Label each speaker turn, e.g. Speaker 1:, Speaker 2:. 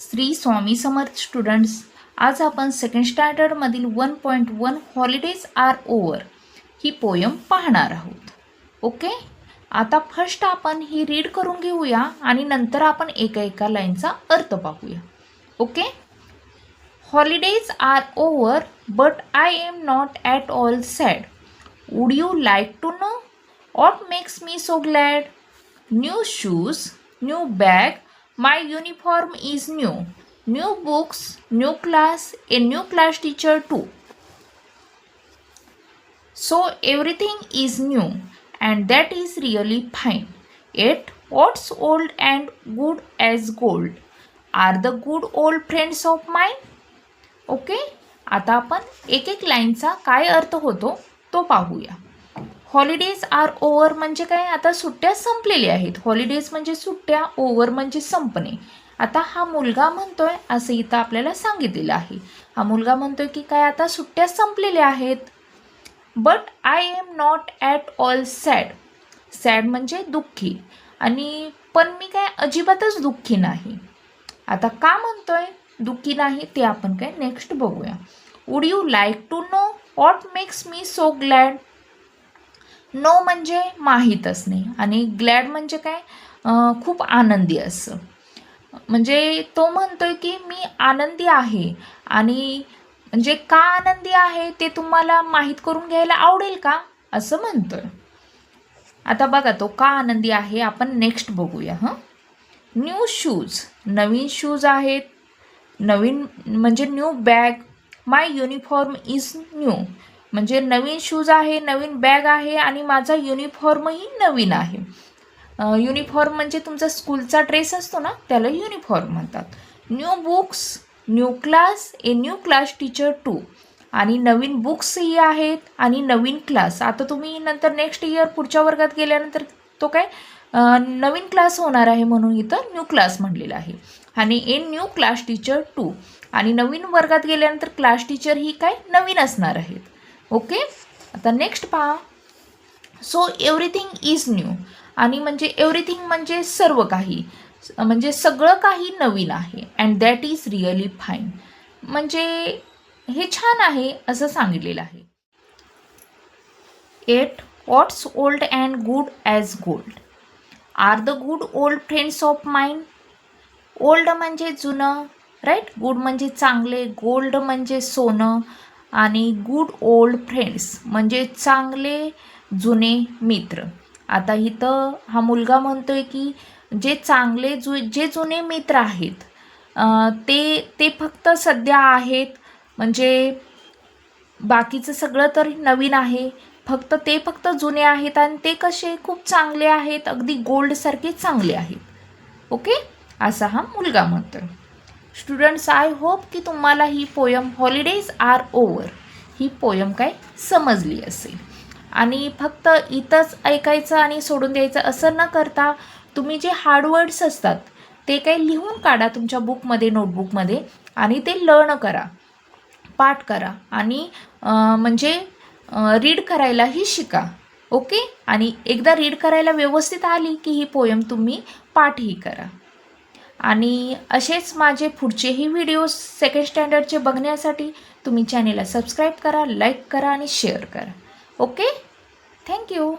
Speaker 1: Shri Swami Samarth students, आज आपण second स्टँडर्डमधील 1.1 holidays are over he poem पाहणार आहोत. ओके, आता फर्स्ट आपण ही रीड करून घेऊया आणि नंतर आपण एका लाईनचा अर्थ पाहूया. Okay, holidays are over but I am not at all sad. Would you like to know what makes me so glad? New shoes, new bag, my uniform is new. New books, new class, a new class teacher too. So everything is new and that is really fine. Yet what's old and good as gold are the good old friends of mine. Okay, आता आपण एक लाईनचा काय अर्थ होतो तो पाहूया. Holidays are over म्हणजे काय? आता सुट्ट्या संपलेल्या आहेत. हॉलिडेज म्हणजे सुट्ट्या, ओव्हर म्हणजे संपणे. आता हा मुलगा म्हणतोय असं इथं आपल्याला सांगितलेलं आहे. हा मुलगा म्हणतोय की काय, आता सुट्ट्या संपलेल्या आहेत. But I am not at all sad. Sad म्हणजे दुःखी, आणि पण मी काय अजिबातच दुःखी नाही. आता का म्हणतोय दुःखी नाही ते आपण काय नेक्स्ट बघूया. Would you like to know what makes me so glad. Know म्हणजे माहीत असणे आणि ग्लॅड म्हणजे काय, खूप आनंदी असं. म्हणजे तो म्हणतोय की मी आनंदी आहे, आणि म्हणजे का आनंदी आहे ते तुम्हाला माहीत करून घ्यायला आवडेल का असं म्हणतोय. आता बघा तो का आनंदी आहे आपण नेक्स्ट बघूया. न्यू शूज, नवीन शूज आहेत. नवीन म्हणजे new bag. My uniform is new म्हणजे नवीन शूज आहे, नवीन बॅग आहे, आणि माझा युनिफॉर्मही नवीन आहे. युनिफॉर्म म्हणजे तुमचा स्कूलचा ड्रेस असतो ना, त्याला युनिफॉर्म म्हणतात. New books, new class, a new class teacher too. आणि नवीन बुक्सही आहेत आणि नवीन क्लास. आता तुम्ही नंतर नेक्स्ट इयर पुढच्या वर्गात गेल्यानंतर तो काय नवीन क्लास होणार आहे, म्हणून इथं न्यू क्लास म्हणलेला आहे. आणि a new class teacher too, आणि नवीन वर्गात गेल्यानंतर क्लास टीचर ही काय नवीन असणार आहेत. ओके, आता नेक्स्ट पहा. सो एव्हरीथिंग इज न्यू, आणि म्हणजे एव्हरीथिंग म्हणजे सर्व काही, म्हणजे सगळं काही नवीन आहे. And that is really fine म्हणजे हे छान आहे असं सांगितलेलं आहे. At what's old and good as gold are the good old friends of mind. Old म्हणजे जुनं, राईट. गुड म्हणजे चांगले, गोल्ड म्हणजे सोनं, आणि गुड ओल्ड फ्रेंड्स म्हणजे चांगले जुने मित्र. आता इथं हा मुलगा म्हणतोय की जे चांगले जे जुने मित्र आहेत ते फक्त सध्या आहेत, म्हणजे बाकीचं सगळं तर नवीन आहे. फक्त जुने आहेत, आणि ते कसे खूप चांगले आहेत, अगदी गोल्डसारखे चांगले आहेत. ओके, असा हा मुलगा म्हणतोय. स्टुडंट्स, आय होप की तुम्हाला ही poem holidays are over he poem काय समजली असेल. आणि फक्त इथंच ऐकायचं आणि सोडून द्यायचं असं न करता तुम्ही जे हार्ड वर्ड्स असतात ते काही लिहून काढा तुमच्या बुकमध्ये, नोटबुकमध्ये, आणि ते लर्न करा, पाठ करा, आणि म्हणजे रीड करायलाही शिका. ओके, आणि एकदा रीड करायला व्यवस्थित आली की ही पोयम तुम्ही पाठही करा. आणि असेच माझे पुढचेही व्हिडिओज सेकंड स्टँडर्डचे बघण्यासाठी तुम्ही चॅनेलला सबस्क्राईब करा, लाईक करा आणि शेअर करा. Okay, thank you.